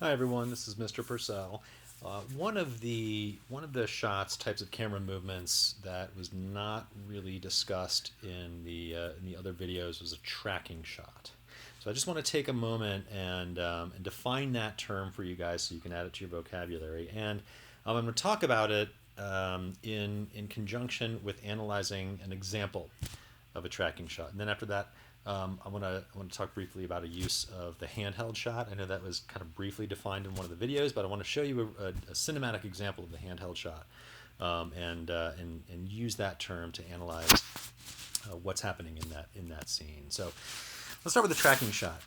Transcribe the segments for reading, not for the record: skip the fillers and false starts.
Hi everyone, this is Mr. Purcell. One of the shots, types of camera movements that was not really discussed in the other videos was a tracking shot. So I just want to take a moment and define that term for you guys so you can add it to your vocabulary. And I'm going to talk about it in conjunction with analyzing an example of a tracking shot. And then after that, I want to talk briefly about a use of the handheld shot. I know that was kind of briefly defined in one of the videos, but I want to show you a cinematic example of the handheld shot, and use that term to analyze what's happening in that scene. So let's start with the tracking shot.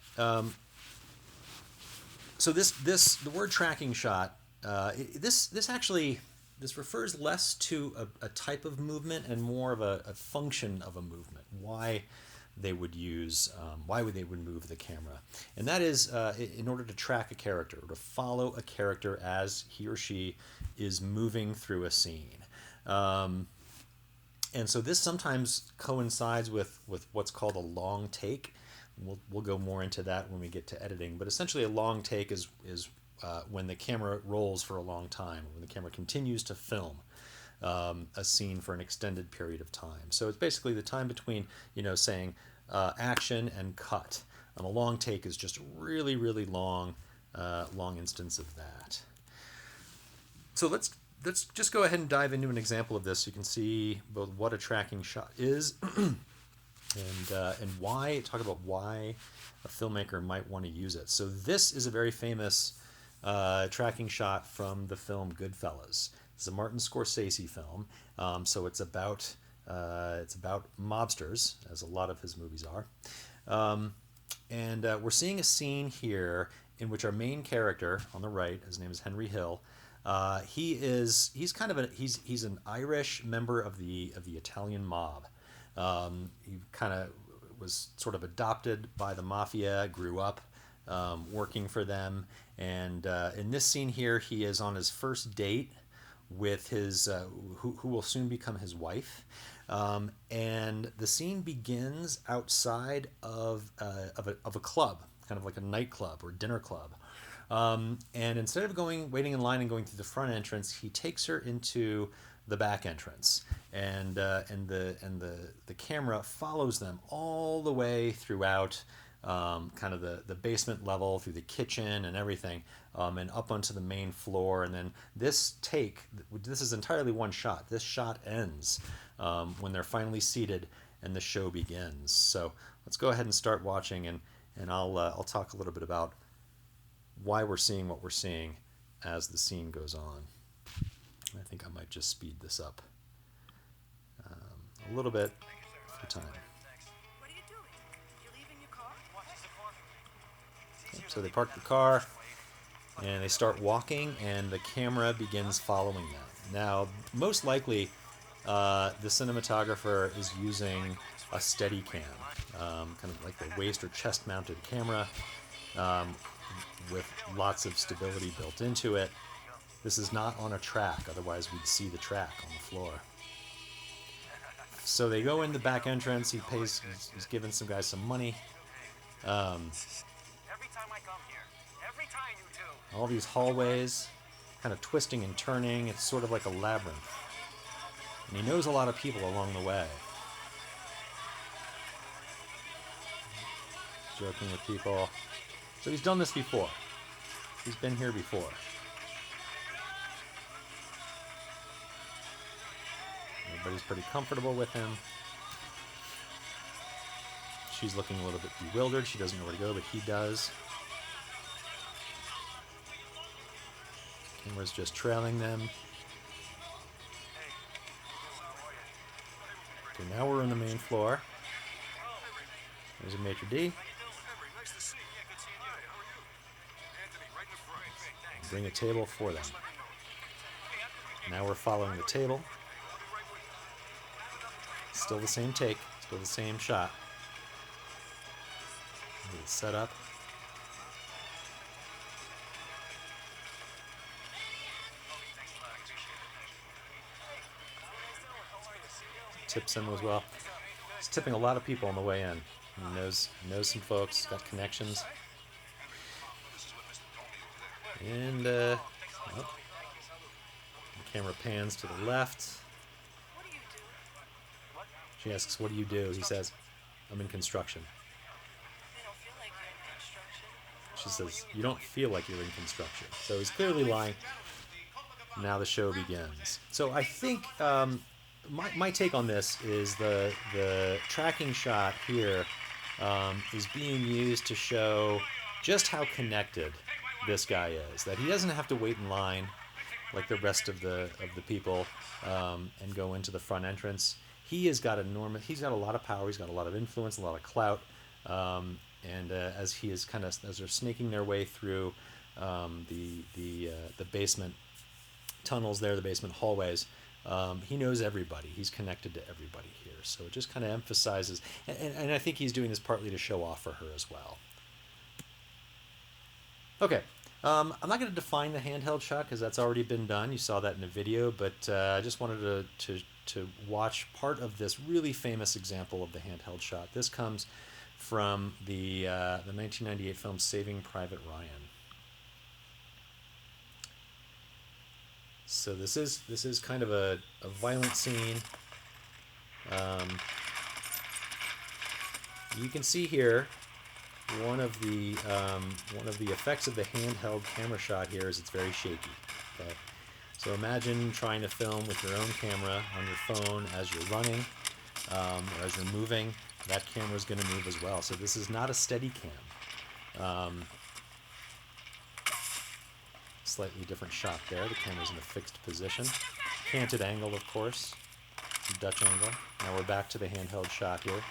So the word tracking shot, this actually this refers less to a type of movement and more of a function of a movement. Why would they would move the camera, and that is in order to track a character, or to follow a character as he or she is moving through a scene. And so this sometimes coincides with what's called a long take. We'll go more into that when we get to editing. But essentially, a long take is when the camera rolls for a long time, when the camera continues to film a scene for an extended period of time. So it's basically the time between saying action and cut. A long take is just a really really long instance of that. So let's just go ahead and dive into an example of this so you can see both what a tracking shot is and why. Talk about why a filmmaker might want to use it. So this is a very famous tracking shot from the film Goodfellas. It's a Martin Scorsese film, so it's about mobsters, as a lot of his movies are, and we're seeing a scene here in which our main character on the right, his name is Henry Hill. He's an Irish member of the Italian mob. He kind of was sort of adopted by the mafia, grew up working for them, and in this scene here, he is on his first date with his who will soon become his wife, and the scene begins outside of a club, kind of like a nightclub or dinner club. And instead of waiting in line and going through the front entrance, he takes her into the back entrance, and the camera follows them all the way throughout, kind of the basement level, through the kitchen and everything, and up onto the main floor. And then this is entirely one shot. This shot ends when they're finally seated and the show begins. So let's go ahead and start watching, and I'll talk a little bit about why we're seeing what we're seeing as the scene goes on. I think I might just speed this up a little bit for time. What are you doing? You leaving your car? So they park the car and they start walking, and the camera begins following them. Now, most likely, the cinematographer is using a Steadicam, kind of like the waist or chest mounted camera, with lots of stability built into it. This is not on a track, otherwise we'd see the track on the floor. So they go in the back entrance. He's giving some guys some money. All these hallways, kind of twisting and turning. It's sort of like a labyrinth. And he knows a lot of people along the way. Joking with people. So he's done this before. He's been here before. Everybody's pretty comfortable with him. She's looking a little bit bewildered. She doesn't know where to go, but he does. Camera's just trailing them. Okay, now we're on the main floor. There's a maitre d'. Bring a table for them. Now we're following the table. Still the same take, still the same shot. Set up. Tips him as well. He's tipping a lot of people on the way in. He knows some folks, got connections. And well, the camera pans to the left. What do you do? She asks, "What do you do?" He says, "I'm in construction." You don't feel like you're in construction. She says, "You don't feel like you're in construction." So he's clearly lying. Now the show begins. So I think my take on this is the tracking shot here is being used to show just how connected this guy is. That he doesn't have to wait in line like the rest of the people and go into the front entrance. He has got enormous. He's got a lot of power. He's got a lot of influence, a lot of clout. And as he is kind of as they're snaking their way through the basement tunnels there, the basement hallways, he knows everybody. He's connected to everybody here. So it just kind of emphasizes, and I think he's doing this partly to show off for her as well. Okay, I'm not going to define the handheld shot because that's already been done. You saw that in a video, but I just wanted to watch part of this really famous example of the handheld shot. This comes from the 1998 film Saving Private Ryan. So this is kind of a violent scene. You can see here one of the effects of the handheld camera shot here is it's very shaky. Okay, so imagine trying to film with your own camera on your phone as you're running or as you're moving. That camera is going to move as well. So this is not a steady cam. Slightly different shot there. The camera's in a fixed position. Canted angle, of course. Dutch angle. Now we're back to the handheld shot here.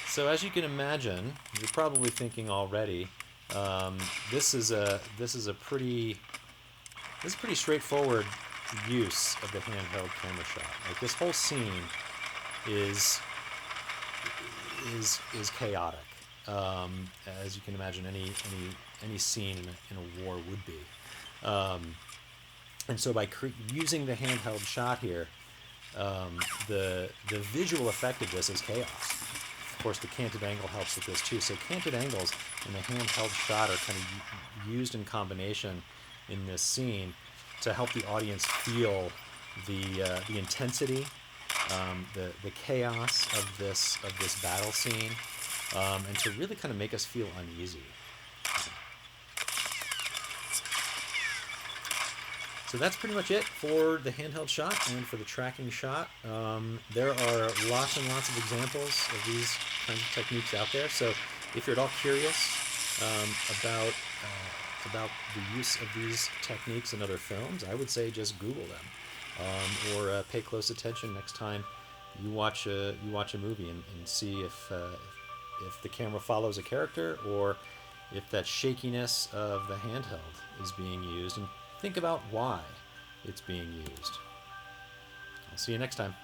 So as you can imagine, you're probably thinking already, this is a pretty straightforward use of the handheld camera shot. Like this whole scene is chaotic, as you can imagine any scene in a war would be. And so by using the handheld shot here, the visual effect of this is chaos. Of course, the canted angle helps with this too. So canted angles and the handheld shot are kind of used in combination in this scene to help the audience feel the intensity, the chaos of this battle scene, and to really kind of make us feel uneasy. So that's pretty much it for the handheld shot and for the tracking shot. There are lots and lots of examples of these kinds of techniques out there. So if you're at all curious about the use of these techniques in other films, I would say just Google them, or pay close attention next time you watch a movie and see if the camera follows a character or if that shakiness of the handheld is being used, and think about why it's being used. I'll see you next time.